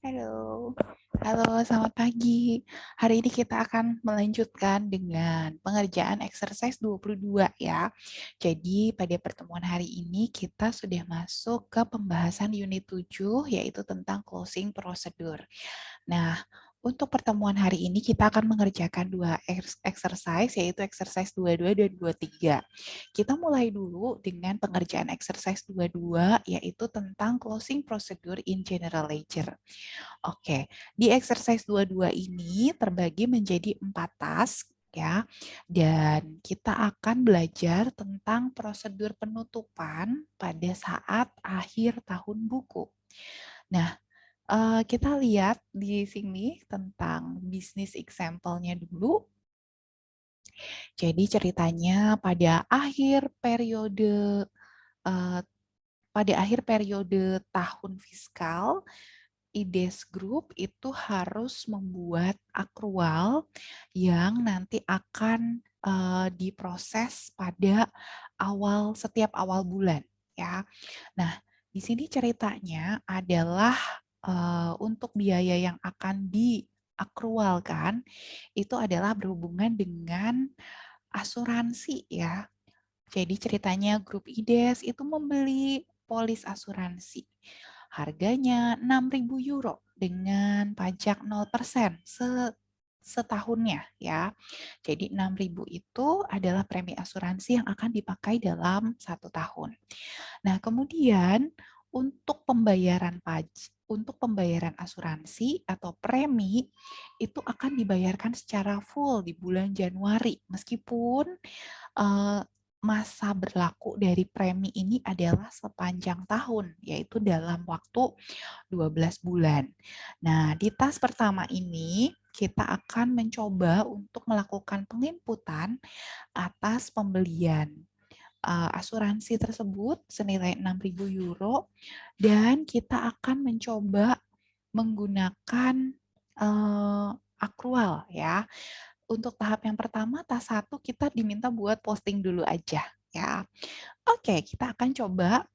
Halo, halo, selamat pagi. Hari ini kita akan melanjutkan dengan pengerjaan exercise 22 ya. Jadi pada pertemuan hari ini kita sudah masuk ke pembahasan unit 7 yaitu tentang closing procedure. Nah, untuk pertemuan hari ini kita akan mengerjakan dua exercise yaitu exercise 22 dan 23. Kita mulai dulu dengan pengerjaan exercise 22 yaitu tentang closing procedure in general ledger. Oke, di exercise 22 ini terbagi menjadi 4 task ya. Dan kita akan belajar tentang prosedur penutupan pada saat akhir tahun buku. Nah, kita lihat di sini tentang bisnis example-nya dulu. Jadi ceritanya eh, pada akhir periode tahun fiskal IDES Group itu harus membuat akrual yang nanti akan diproses pada setiap awal bulan ya. Nah, di sini ceritanya adalah untuk biaya yang akan diakrualkan itu adalah berhubungan dengan asuransi ya. Jadi ceritanya grup IDES itu membeli polis asuransi. Harganya 6.000 euro dengan pajak 0% setahunnya ya. Jadi 6.000 itu adalah premi asuransi yang akan dipakai dalam 1 tahun. Nah, kemudian untuk pembayaran asuransi atau premi itu akan dibayarkan secara full di bulan Januari meskipun eh, masa berlaku dari premi ini adalah sepanjang tahun, yaitu dalam waktu 12 bulan. Nah, di tas pertama ini kita akan mencoba untuk melakukan penginputan atas pembelian asuransi tersebut senilai 6.000 euro dan kita akan mencoba menggunakan akrual ya. Untuk tahap yang pertama, tas 1 kita diminta buat posting dulu aja ya. Oke, kita akan coba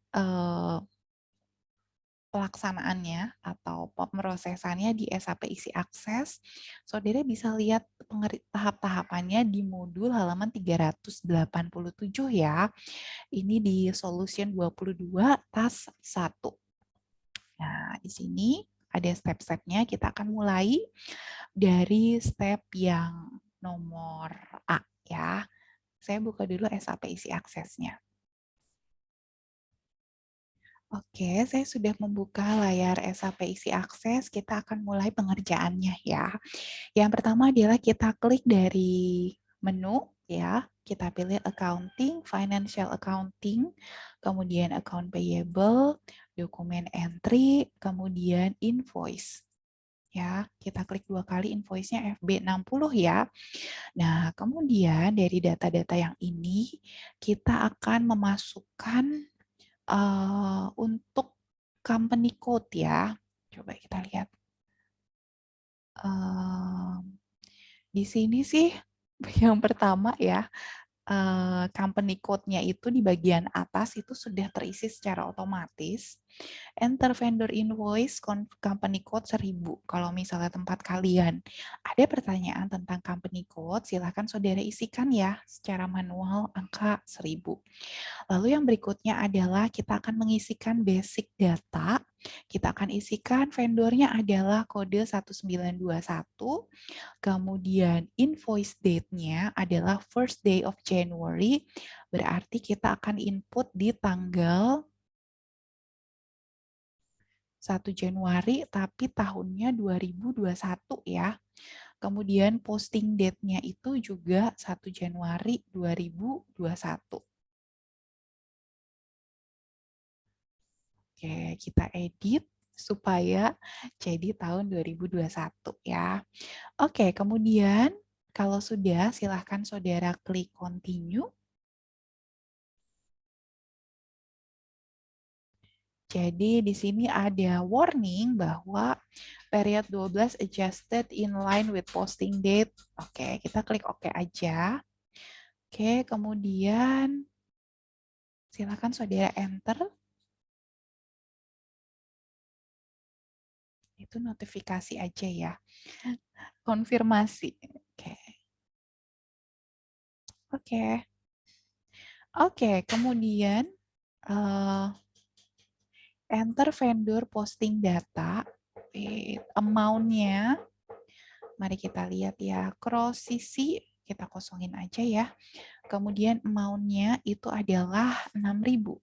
pelaksanaannya atau pemrosesannya di SAP isi akses. Saudara bisa lihat tahap-tahapannya di modul halaman 387 ya. Ini di solution 22 tas 1. Nah, di sini ada step-stepnya. Kita akan mulai dari step yang nomor A ya. Saya buka dulu SAP isi aksesnya. Oke, saya sudah membuka layar SAP isi akses. Kita akan mulai pengerjaannya ya. Yang pertama adalah kita klik dari menu ya. Kita pilih accounting, financial accounting, kemudian account payable, dokumen entry, kemudian invoice. Ya, kita klik 2 kali invoice-nya FB60 ya. Nah, kemudian dari data-data yang ini kita akan memasukkan untuk company code ya. Coba kita lihat. Di sini sih yang pertama ya, company code-nya itu di bagian atas itu sudah terisi secara otomatis. Enter vendor invoice company code 1000. Kalau misalnya tempat kalian ada pertanyaan tentang company code, silahkan saudara isikan ya secara manual angka 1000. Lalu yang berikutnya adalah kita akan mengisikan basic data. Kita akan isikan vendornya adalah kode 1921. Kemudian invoice date-nya adalah first day of January. Berarti kita akan input di tanggal 1 Januari tapi tahunnya 2021 ya. Kemudian posting date-nya itu juga 1 Januari 2021. Oke, kita edit supaya jadi tahun 2021 ya. Oke, kemudian kalau sudah silahkan saudara klik continue. Jadi di sini ada warning bahwa period 12 adjusted in line with posting date. Oke, kita klik oke aja. Oke, kemudian silakan saudara enter. Itu notifikasi aja ya. Konfirmasi. Oke. Oke. Oke, kemudian enter vendor posting data, amount-nya, mari kita lihat ya, cross sisi, kita kosongin aja ya. Kemudian amount-nya itu adalah 6.000.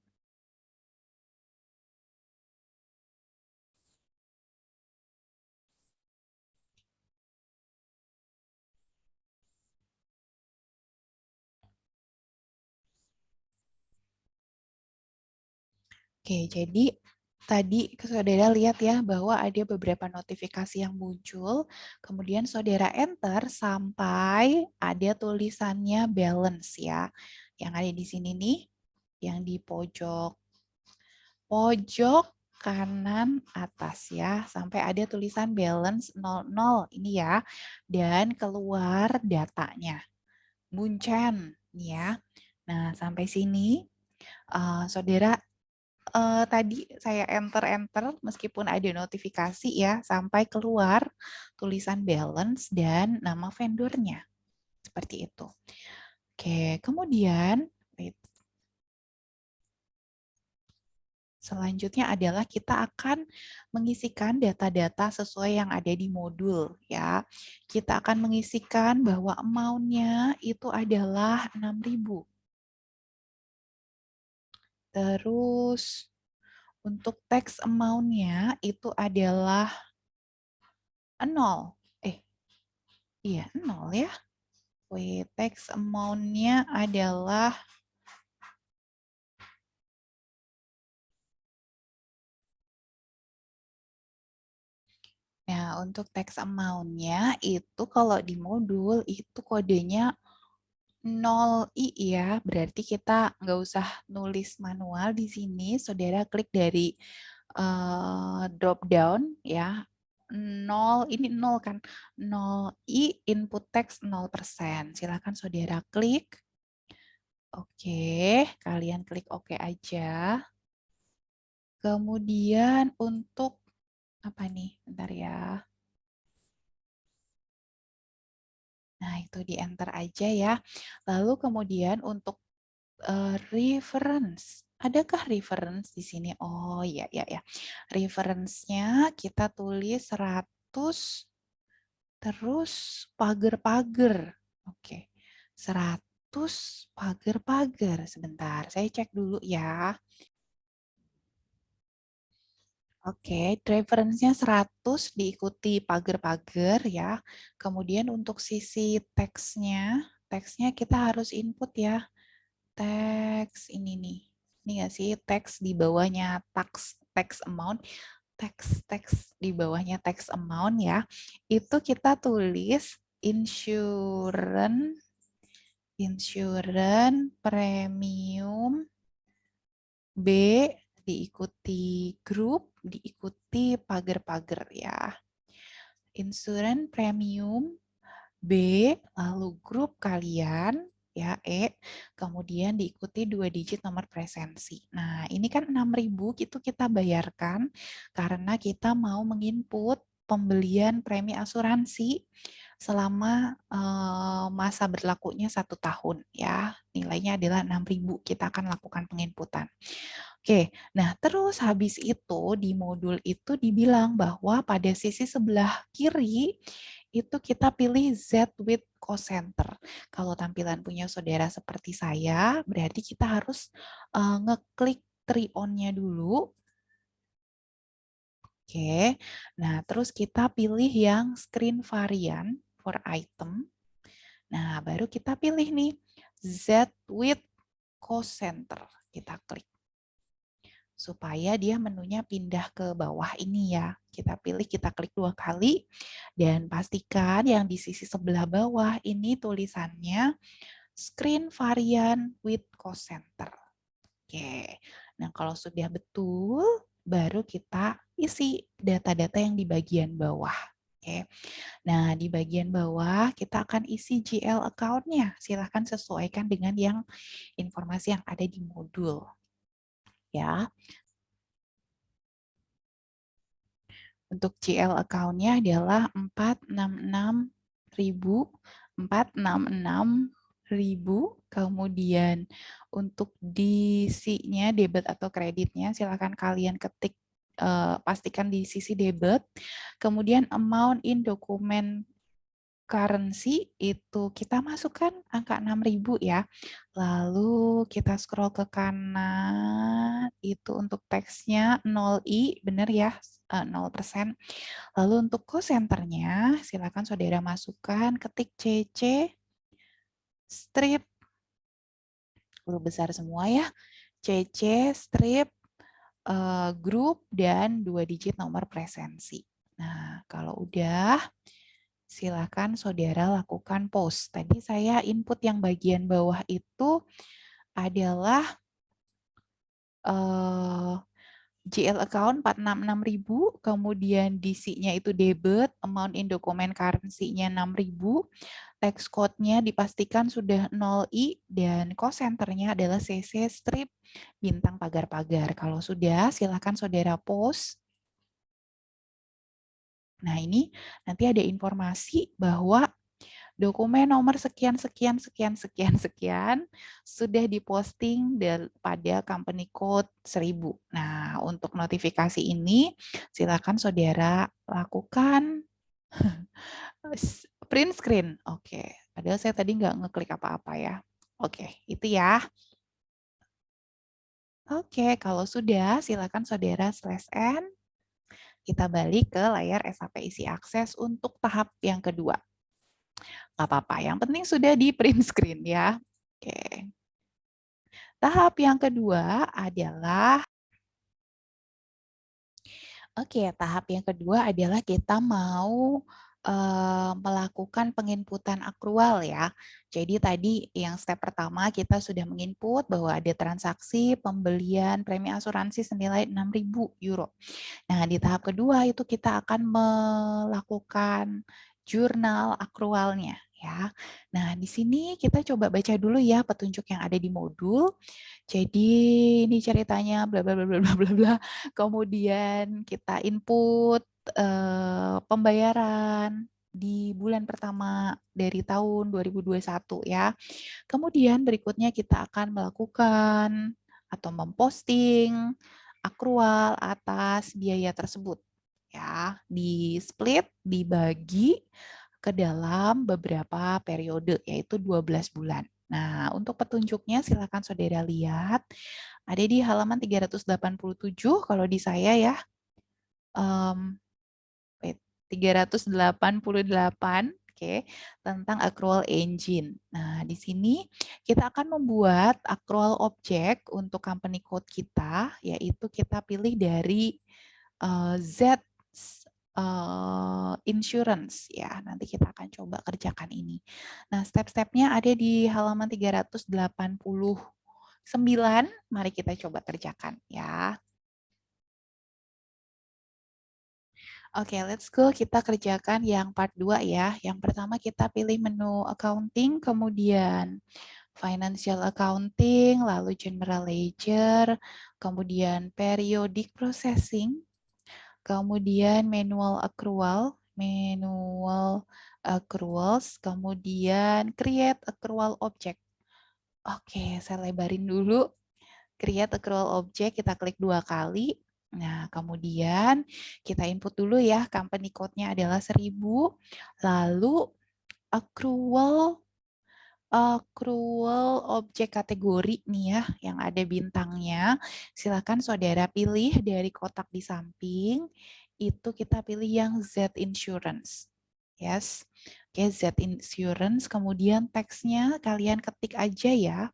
Oke, jadi tadi saudara lihat ya bahwa ada beberapa notifikasi yang muncul, kemudian saudara enter sampai ada tulisannya balance ya. Yang ada di sini nih, yang di pojok kanan atas ya, sampai ada tulisan balance 00 ini ya, dan keluar datanya. Munchen ya. Nah, sampai sini saudara tadi saya enter meskipun ada notifikasi ya sampai keluar tulisan balance dan nama vendornya. Seperti itu. Oke, kemudian selanjutnya adalah kita akan mengisikan data-data sesuai yang ada di modul ya. Kita akan mengisikan bahwa amount-nya itu adalah 6.000. Terus untuk tax amount-nya itu adalah 0. Iya 0 ya. Tax amount-nya adalah untuk tax amount-nya itu kalau di modul itu kodenya 0i ya, berarti kita nggak usah nulis manual di sini, saudara klik dari drop down ya, 0, ini 0 kan, 0i input text 0%, silakan saudara klik, oke, kalian klik oke aja, kemudian untuk, apa nih, bentar ya, nah itu di enter aja ya, lalu kemudian untuk reference. Adakah reference di sini? Oh ya ya ya. Reference-nya kita tulis 100 terus pagar-pagar. Oke. 100 pagar-pagar. Sebentar, saya cek dulu ya. Oke, reference-nya 100 diikuti pagar-pagar ya. Kemudian untuk sisi teksnya kita harus input ya. Teks ini nih. Ini nggak sih teks di bawahnya tax amount, teks di bawahnya tax amount ya. Itu kita tulis insurance premium B diikuti grup, diikuti pagar-pagar ya. Insurance premium B, lalu grup kalian, ya kemudian diikuti 2 digit nomor presensi. Nah, ini kan 6.000 itu kita bayarkan karena kita mau menginput pembelian premi asuransi selama masa berlakunya 1 tahun ya. Nilainya adalah 6.000, kita akan lakukan penginputan. Oke, nah terus habis itu di modul itu dibilang bahwa pada sisi sebelah kiri itu kita pilih Z with cost center. Kalau tampilan punya saudara seperti saya, berarti kita harus ngeklik try on-nya dulu. Oke, nah terus kita pilih yang screen variant for item. Nah, baru kita pilih nih Z with cost center. Kita klik supaya dia menunya pindah ke bawah ini ya. Kita pilih, kita klik 2 kali, dan pastikan yang di sisi sebelah bawah ini tulisannya screen variant with cost center. Oke, nah kalau sudah betul, baru kita isi data-data yang di bagian bawah. Oke, nah di bagian bawah kita akan isi GL account-nya. Silahkan sesuaikan dengan yang informasi yang ada di modul. Ya, Untuk GL account-nya adalah 466.000. Kemudian untuk DC-nya, debit atau kreditnya, silakan kalian ketik, pastikan di sisi debit. Kemudian amount in dokumen currency itu kita masukkan angka 6.000 ya. Lalu kita scroll ke kanan, itu untuk teksnya 0i, benar ya, 0%. Lalu untuk cost centernya, silakan saudara masukkan, ketik CC, strip, huruf besar semua ya, CC, strip, grup, dan 2 digit nomor presensi. Nah, kalau udah, silakan saudara lakukan post. Tadi saya input yang bagian bawah itu adalah GL account 466.000, kemudian DC-nya itu debit, amount in document currency-nya 6.000, text code-nya dipastikan sudah 0i, dan cost center-nya adalah CC strip bintang pagar-pagar. Kalau sudah, silakan saudara post. Nah, ini nanti ada informasi bahwa dokumen nomor sekian, sekian, sekian, sekian, sekian sudah diposting pada company code 1000. Nah, untuk notifikasi ini silakan saudara lakukan print screen. Oke, padahal saya tadi nggak ngeklik apa-apa ya. Oke, itu ya. Oke, kalau sudah silakan saudara /N. Kita balik ke layar SAP isi akses untuk tahap yang kedua. Nggak apa-apa, yang penting sudah di print screen ya. Oke. Tahap yang kedua adalah tahap yang kedua adalah kita mau melakukan penginputan akrual ya. Jadi tadi yang step pertama kita sudah menginput bahwa ada transaksi pembelian premi asuransi senilai 6.000 euro. Nah, di tahap kedua itu kita akan melakukan jurnal akrualnya ya. Nah, di sini kita coba baca dulu ya petunjuk yang ada di modul. Jadi ini ceritanya bla bla bla bla bla bla bla. Kemudian kita input pembayaran di bulan pertama dari tahun 2021 ya. Kemudian berikutnya kita akan melakukan atau memposting akrual atas biaya tersebut ya, di split, dibagi ke dalam beberapa periode yaitu 12 bulan. Nah, untuk petunjuknya silakan saudara lihat ada di halaman 387 kalau di saya ya. 388, oke, tentang accrual engine. Nah, di sini kita akan membuat accrual object untuk company code kita, yaitu kita pilih dari Z insurance ya. Nanti kita akan coba kerjakan ini. Nah, step-stepnya ada di halaman 389. Mari kita coba kerjakan ya. Oke, let's go. Kita kerjakan yang part 2 ya. Yang pertama kita pilih menu accounting, kemudian financial accounting, lalu general ledger, kemudian periodic processing, kemudian manual accruals, kemudian create accrual object. Oke, saya lebarin dulu. Create accrual object, kita klik 2 kali. Nah, kemudian kita input dulu ya, company code-nya adalah 1000. Lalu accrual objek kategori nih ya, yang ada bintangnya. Silakan saudara pilih dari kotak di samping. Itu kita pilih yang Z Insurance. Yes. Oke, Z Insurance. Kemudian teksnya kalian ketik aja ya.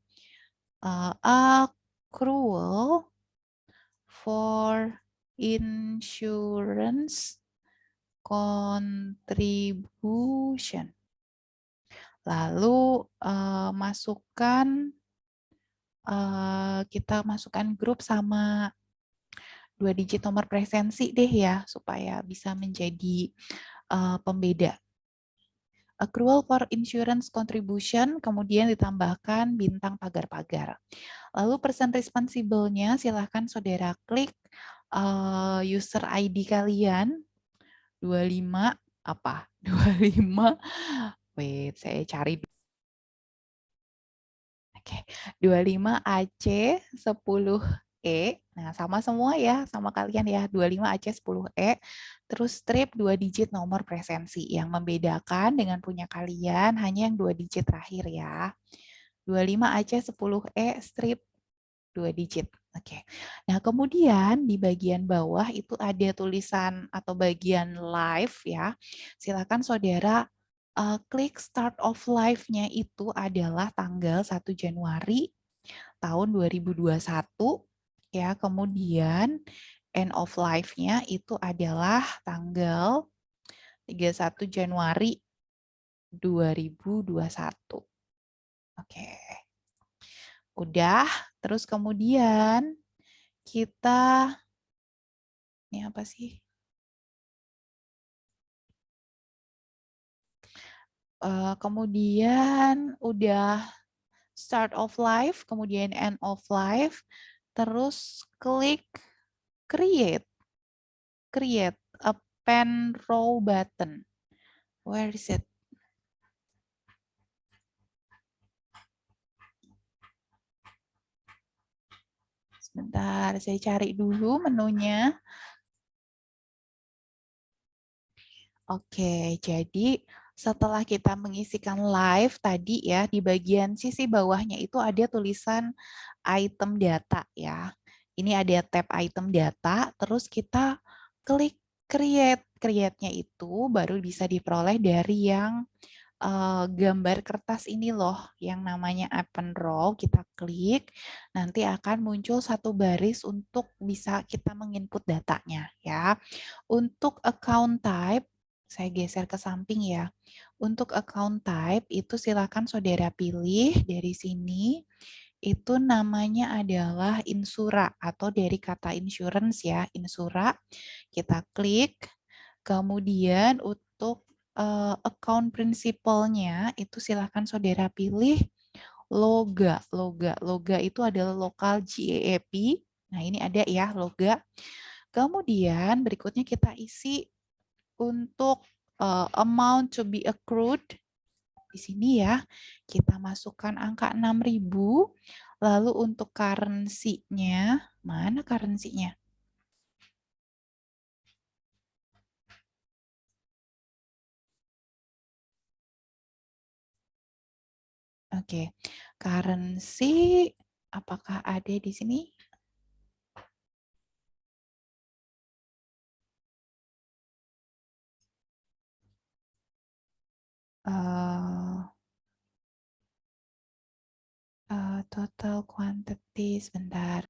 Accrual for insurance contribution. Lalu kita masukkan grup sama 2 digit nomor presensi deh ya, supaya bisa menjadi pembeda. Accrual for insurance contribution, kemudian ditambahkan bintang pagar-pagar. Lalu percent responsible-nya silahkan saudara klik user ID kalian. 25 apa? 25. Wait, saya cari. Oke, 25 AC 10E. Nah, sama semua ya, sama kalian ya. 25 AC 10E. Terus strip 2 digit nomor presensi. Yang membedakan dengan punya kalian hanya yang 2 digit terakhir ya. 25 AC 10E strip 2 digit. Oke. Nah, kemudian di bagian bawah itu ada tulisan atau bagian live ya. Silakan saudara klik start of live-nya itu adalah tanggal 1 Januari tahun 2021 ya. Kemudian end of life-nya itu adalah tanggal 31 Januari 2021. Oke. Udah, terus kemudian kita ini apa sih? Kemudian udah start of life, kemudian end of life, terus klik create a pen row button. Where is it? Sebentar, saya cari dulu menunya. Oke, jadi setelah kita mengisikan live tadi ya, di bagian sisi bawahnya itu ada tulisan item data ya. Ini ada tab item data, terus kita klik create. Create-nya itu baru bisa diperoleh dari yang gambar kertas ini loh, yang namanya Appen Row. Kita klik, nanti akan muncul satu baris untuk bisa kita menginput datanya ya. Untuk account type, saya geser ke samping ya. Untuk account type itu silakan saudara pilih dari sini. Itu namanya adalah Insura atau dari kata insurance ya, Insura. Kita klik. Kemudian untuk account principal-nya itu silakan saudara pilih Loga. Loga itu adalah local GAAP. Nah, ini ada ya Loga. Kemudian berikutnya kita isi untuk amount to be accrued. Di sini ya, kita masukkan angka 6.000. Lalu untuk currency-nya, mana currency-nya? Oke, currency apakah ada di sini? Total quantity, sebentar.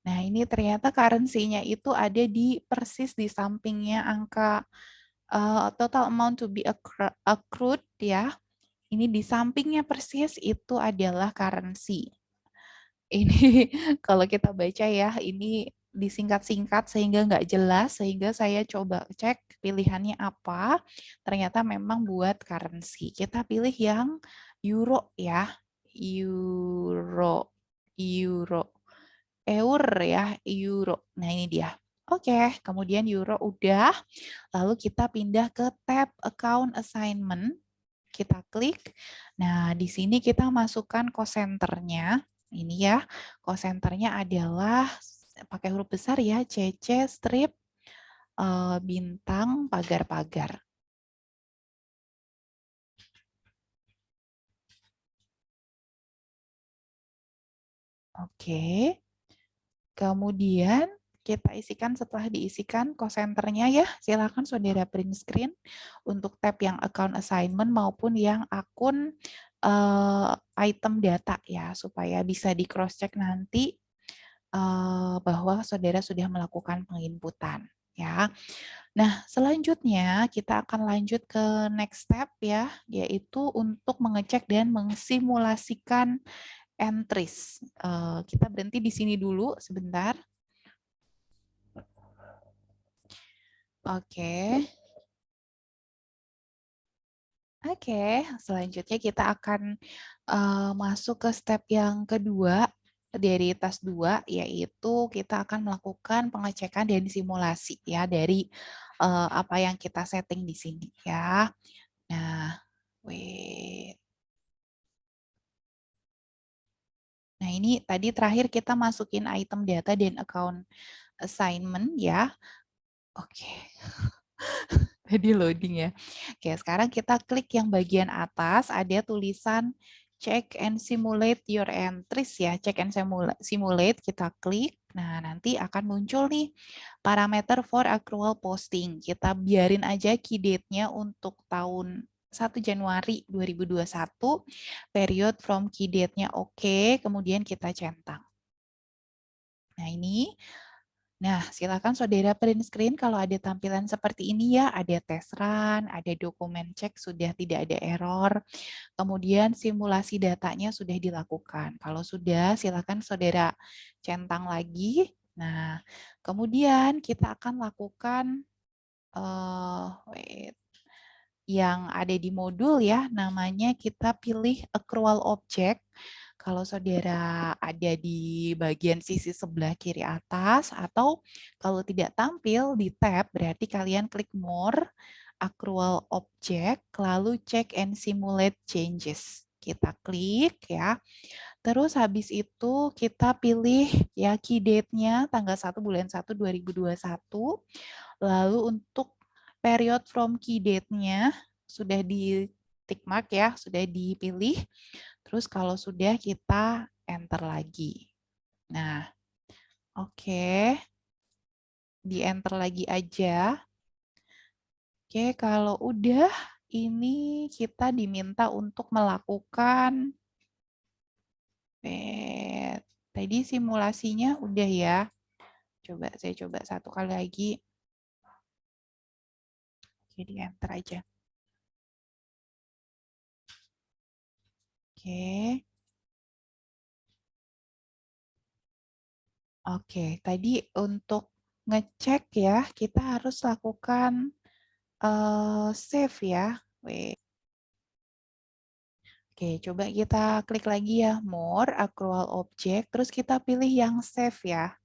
Nah, ini ternyata currency-nya itu ada di persis di sampingnya angka total amount to be accrued ya. Ini di sampingnya persis itu adalah currency. Ini kalau kita baca ya, ini disingkat-singkat sehingga nggak jelas, sehingga saya coba cek pilihannya apa. Ternyata memang buat currency. Kita pilih yang euro ya, euro, euro. Ya, euro. Nah, ini dia. Oke, kemudian euro udah. Lalu kita pindah ke tab account assignment. Kita klik. Nah, di sini kita masukkan cost center-nya. Ini ya, cost center-nya adalah pakai huruf besar ya, CC strip bintang pagar-pagar. Oke. Kemudian kita isikan, setelah diisikan cost center-nya ya, silakan saudara print screen untuk tab yang account assignment maupun yang akun item data ya, supaya bisa di cross check nanti bahwa saudara sudah melakukan penginputan ya. Nah, selanjutnya kita akan lanjut ke next step ya, yaitu untuk mengecek dan mengsimulasikan entries. Kita berhenti di sini dulu sebentar. Oke. Oke, selanjutnya kita akan masuk ke step yang kedua, dari tas 2, yaitu kita akan melakukan pengecekan dan simulasi ya dari apa yang kita setting di sini ya. Nah, wait. Nah, ini tadi terakhir kita masukin item data dan account assignment ya. Oke. Tadi loading ya. Oke, sekarang kita klik yang bagian atas, ada tulisan check and simulate your entries ya. Check and simulate, kita klik. Nah, nanti akan muncul nih parameter for accrual posting. Kita biarin aja key date-nya untuk tahun 1 Januari 2021, period from key date-nya oke, kemudian kita centang. Nah, ini. Nah, silakan saudara print screen kalau ada tampilan seperti ini ya, ada test run, ada dokumen cek sudah tidak ada error, kemudian simulasi datanya sudah dilakukan. Kalau sudah, silakan saudara centang lagi. Nah, kemudian kita akan lakukan wait, yang ada di modul ya, namanya kita pilih accrual object. Kalau saudara ada di bagian sisi sebelah kiri atas, atau kalau tidak tampil di tab, berarti kalian klik more, accrual object, lalu check and simulate changes. Kita klik ya. Terus habis itu kita pilih ya key date-nya tanggal 1 bulan 1 2021. Lalu untuk period from key date-nya sudah di tick mark ya, sudah dipilih. Terus kalau sudah kita enter lagi. Nah, oke. Di enter lagi aja. Oke, kalau udah ini kita diminta untuk melakukan tadi simulasinya udah ya. Saya coba satu kali lagi. Jadi enter aja. Oke. Oke, tadi untuk ngecek ya, kita harus lakukan save ya. Oke, coba kita klik lagi ya, more, accrual object, terus kita pilih yang save ya.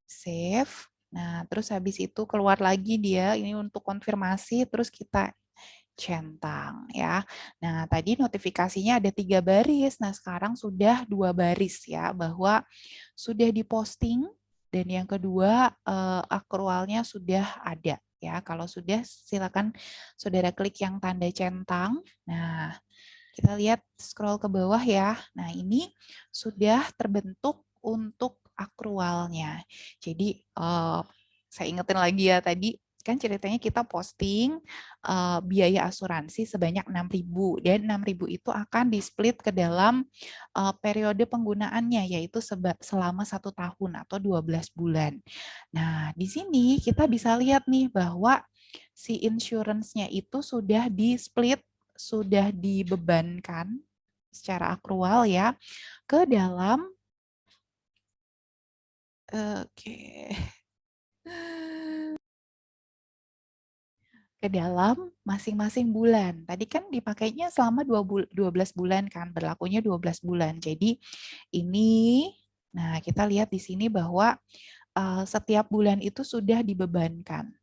Save. Nah, terus habis itu keluar lagi dia, ini untuk konfirmasi, terus kita centang ya. Nah, tadi notifikasinya ada 3 baris. Nah, sekarang sudah 2 baris ya, bahwa sudah diposting dan yang kedua akrualnya sudah ada ya. Kalau sudah silakan saudara klik yang tanda centang. Nah, kita lihat scroll ke bawah ya. Nah, ini sudah terbentuk untuk akrualnya. Jadi saya ingetin lagi ya tadi kan ceritanya kita posting biaya asuransi sebanyak 6.000 dan 6.000 itu akan di-split ke dalam periode penggunaannya yaitu selama 1 tahun atau 12 bulan. Nah, di sini kita bisa lihat nih bahwa si insurance-nya itu sudah di-split, sudah dibebankan secara akrual ya ke dalam ke dalam masing-masing bulan. Tadi kan dipakainya selama 12 bulan kan, berlakunya 12 bulan. Jadi ini, nah kita lihat di sini bahwa setiap bulan itu sudah dibebankan.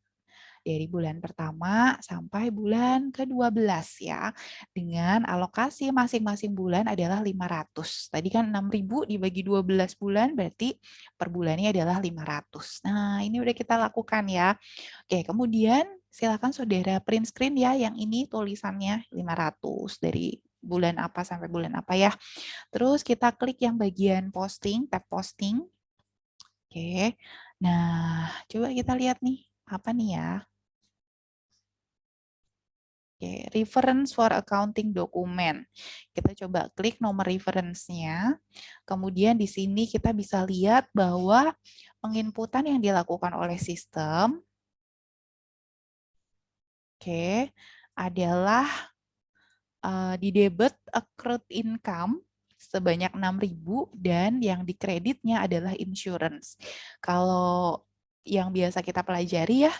Dari bulan pertama sampai bulan ke-12 ya. Dengan alokasi masing-masing bulan adalah 500. Tadi kan 6.000 dibagi 12 bulan berarti per bulannya adalah 500. Nah, ini udah kita lakukan ya. Oke, kemudian silakan saudara print screen ya yang ini tulisannya 500 dari bulan apa sampai bulan apa ya. Terus kita klik yang bagian posting, tab posting. Oke. Nah, coba kita lihat nih, apa nih ya? Oke, reference for accounting document. Kita coba klik nomor reference-nya. Kemudian di sini kita bisa lihat bahwa penginputan yang dilakukan oleh sistem adalah di debit accrued income sebanyak 6.000 dan yang dikreditnya adalah insurance. Kalau yang biasa kita pelajari ya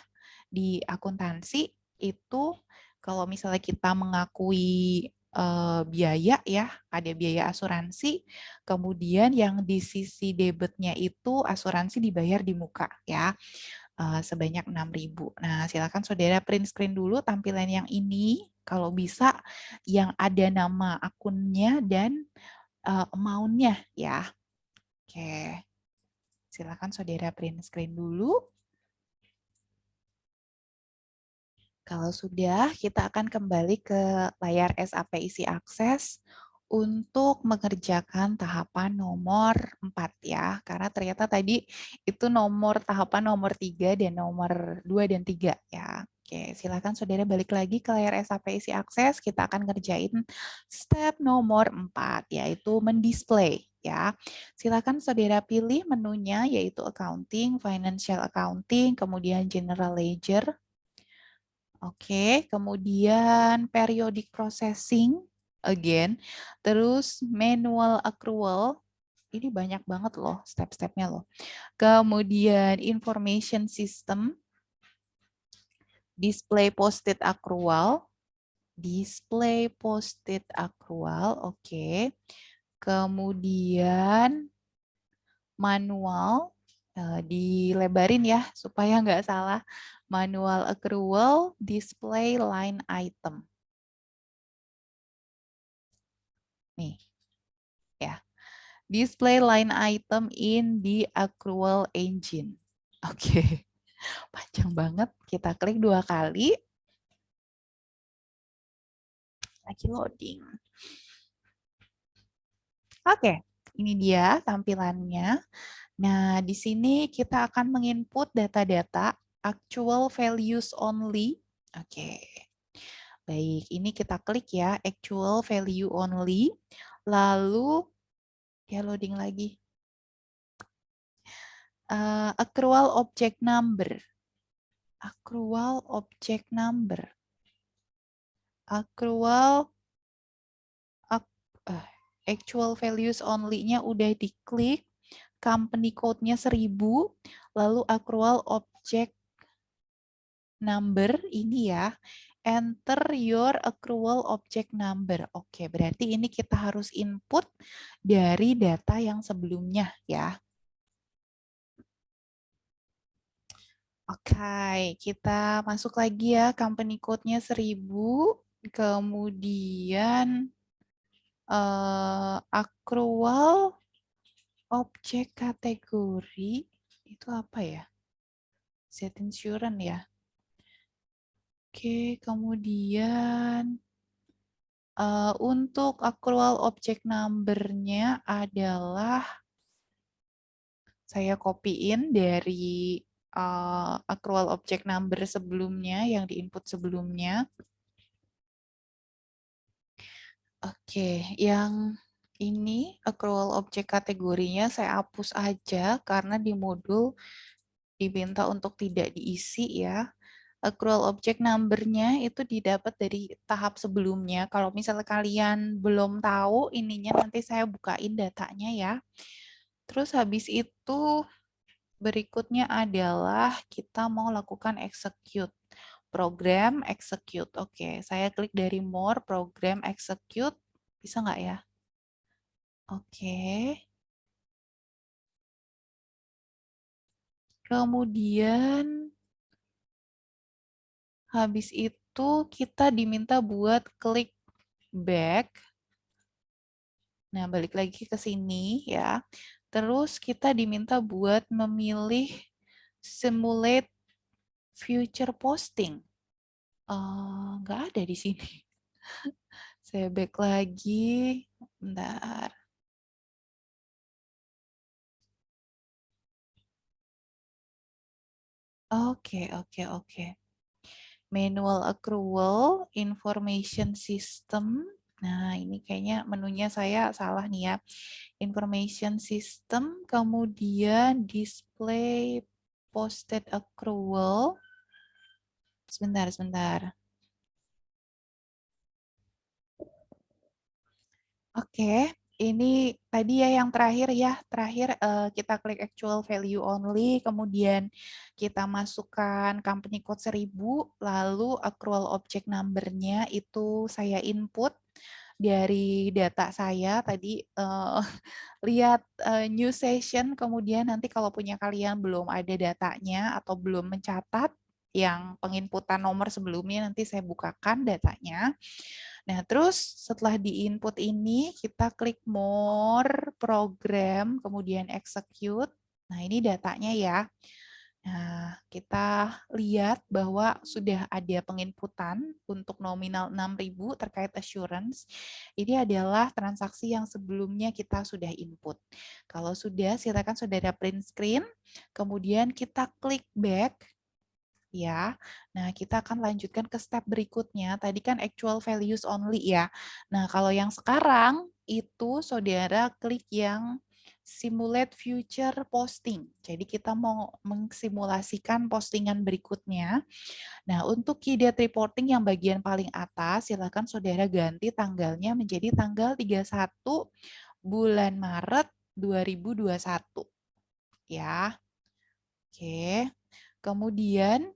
di akuntansi itu kalau misalnya kita mengakui biaya ya, ada biaya asuransi, kemudian yang di sisi debitnya itu asuransi dibayar di muka ya, sebanyak 6.000. Nah, silakan saudara print screen dulu tampilan yang ini, kalau bisa yang ada nama akunnya dan amount-nya ya. Oke, silakan saudara print screen dulu. Kalau sudah, kita akan kembali ke layar SAP isi akses untuk mengerjakan tahapan nomor 4 ya. Karena ternyata tadi itu tahapan nomor 3 dan nomor 2 dan 3 ya. Oke, silakan saudara balik lagi ke layar SAP isi akses. Kita akan ngerjain step nomor 4 yaitu mendisplay ya. Silakan saudara pilih menunya yaitu accounting, financial accounting, kemudian general ledger. Oke, kemudian periodic processing again, terus manual accrual. Ini banyak banget loh step-stepnya loh. Kemudian information system, display posted accrual, oke. Kemudian manual, dilebarin ya supaya nggak salah. Manual accrual, display line item. Nih, ya. Display line item in the accrual engine. Oke, panjang banget. Kita klik 2 kali. Lagi loading. Oke, ini dia tampilannya. Nah, di sini kita akan menginput data-data actual values only. Oke. Baik, ini kita klik ya, actual value only. Lalu, ya loading lagi. Accrual object number. Accrual object number. Accrual actual values only-nya udah diklik. Company code-nya 1000. Lalu accrual object number ini ya. Enter your accrual object number. Oke, berarti ini kita harus input dari data yang sebelumnya ya. Oke, kita masuk lagi ya. Company code-nya 1000. Kemudian accrual objek kategori itu apa ya? Set insurance ya. Oke, kemudian untuk accrual object number-nya adalah saya copy-in dari accrual object number sebelumnya yang diinput sebelumnya. Oke, yang ini accrual objek kategorinya saya hapus aja karena di modul diminta untuk tidak diisi ya. Accrual object number-nya itu didapat dari tahap sebelumnya. Kalau misalnya kalian belum tahu ininya nanti saya bukain datanya ya. Terus habis itu berikutnya adalah kita mau lakukan execute. Program execute. Oke, saya klik dari more, program execute. Bisa nggak ya? Oke. Kemudian habis itu kita diminta buat klik back. Nah, balik lagi ke sini ya. Terus kita diminta buat memilih simulate future posting. Nggak ada di sini. Saya back lagi. Bentar. Oke. Manual accrual, information system. Nah, ini kayaknya menunya saya salah nih ya. Information system, kemudian display posted accrual. Sebentar. Oke, ini tadi ya yang terakhir ya. Terakhir kita klik actual value only, kemudian kita masukkan company code 1000, lalu accrual object number-nya itu saya input. dari data saya tadi lihat new session, kemudian nanti kalau punya kalian belum ada datanya atau belum mencatat yang penginputan nomor sebelumnya, nanti saya bukakan datanya. Nah, terus setelah di-input ini, kita klik More, Program, kemudian Execute. Nah, ini datanya ya. Nah, kita lihat bahwa sudah ada penginputan untuk nominal 6.000 terkait assurance. Ini adalah transaksi yang sebelumnya kita sudah input. Kalau sudah, silakan saudara print screen, kemudian kita klik back. Ya, nah kita akan lanjutkan ke step berikutnya. Tadi kan actual values only ya. Nah, kalau yang sekarang itu saudara klik yang simulate future posting. Jadi kita mau mengsimulasikan postingan berikutnya. Nah, untuk key date reporting yang bagian paling atas, silakan saudara ganti tanggalnya menjadi tanggal 31 bulan Maret 2021. Ya. Oke. Kemudian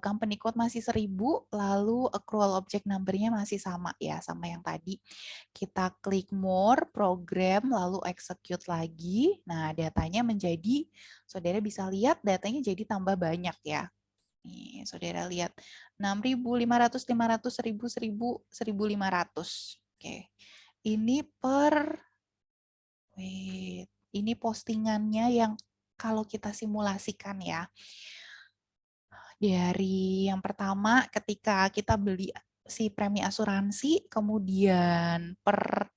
company code masih 1000, lalu accrual object number-nya masih sama ya, sama yang tadi. Kita klik more, program, lalu execute lagi. Nah, datanya menjadi, saudara bisa lihat datanya jadi tambah banyak ya. Nih, saudara lihat 6.000, 500, 500, 1.000, 1.000, 1.500. Oke. Ini ini postingannya yang kalau kita simulasikan ya. Dari yang pertama ketika kita beli si premi asuransi, kemudian per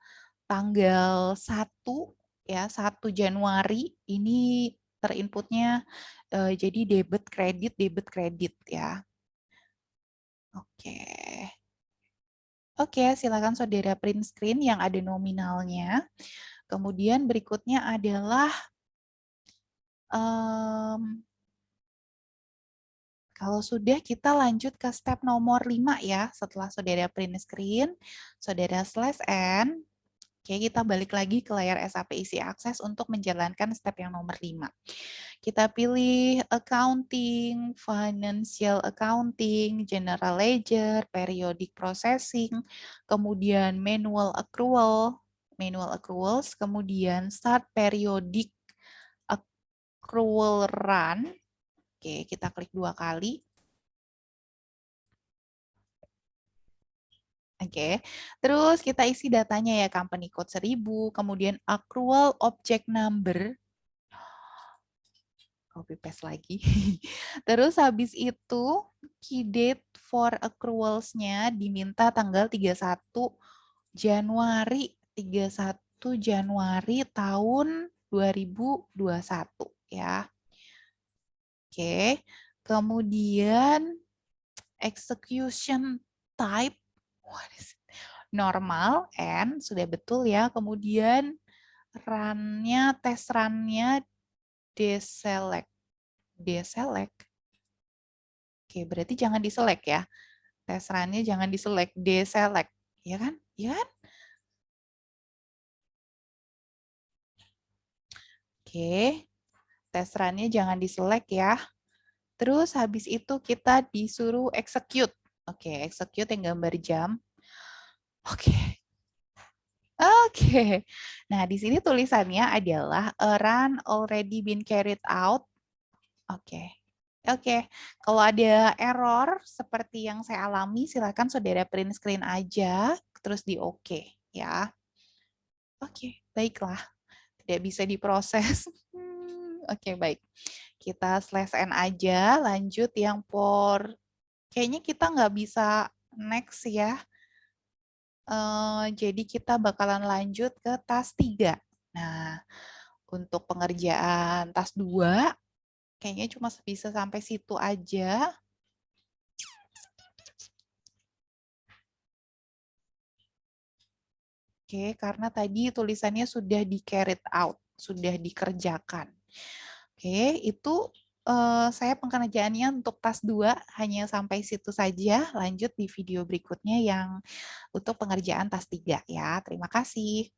tanggal 1 ya, 1 Januari ini terinputnya jadi debit kredit ya. Oke. Oke, silakan saudara print screen yang ada nominalnya. Kemudian berikutnya adalah kalau sudah, kita lanjut ke step nomor 5 ya. Setelah saudara print screen, saudara slash N. Oke, kita balik lagi ke layar SAP Easy Access untuk menjalankan step yang nomor 5. Kita pilih accounting, financial accounting, general ledger, periodic processing, kemudian manual accruals, kemudian start periodic accrual run. Oke, kita klik 2 kali. Oke, terus kita isi datanya ya, company code 1000, kemudian accrual object number, copy paste lagi. Terus habis itu key date for accruals-nya diminta tanggal 31 Januari, 31 Januari tahun 2021 ya. Oke, kemudian execution type, normal, N, sudah betul ya. Kemudian run-nya, tes run-nya deselect. Deselect. Oke, berarti jangan diselect ya. Tes run-nya jangan diselect, deselect. Ya kan? Ya kan? Oke, tes run-nya jangan diselect ya. Terus habis itu kita disuruh execute. Oke, execute yang gambar jam. Oke. Oke. Nah, di sini tulisannya adalah a run already been carried out. Oke. Oke, kalau ada error seperti yang saya alami, silakan saudara print screen aja, terus di oke ya. Oke, baiklah. Tidak bisa diproses. Oke, baik. Kita slash n aja, lanjut yang kayaknya kita nggak bisa next ya. Jadi kita bakalan lanjut ke tas 3. Nah, untuk pengerjaan tas 2, kayaknya cuma bisa sampai situ aja. Oke, karena tadi tulisannya sudah di carried out, sudah dikerjakan. Oke, itu saya pengerjaannya untuk tas 2 hanya sampai situ saja. Lanjut di video berikutnya yang untuk pengerjaan tas 3 ya. Terima kasih.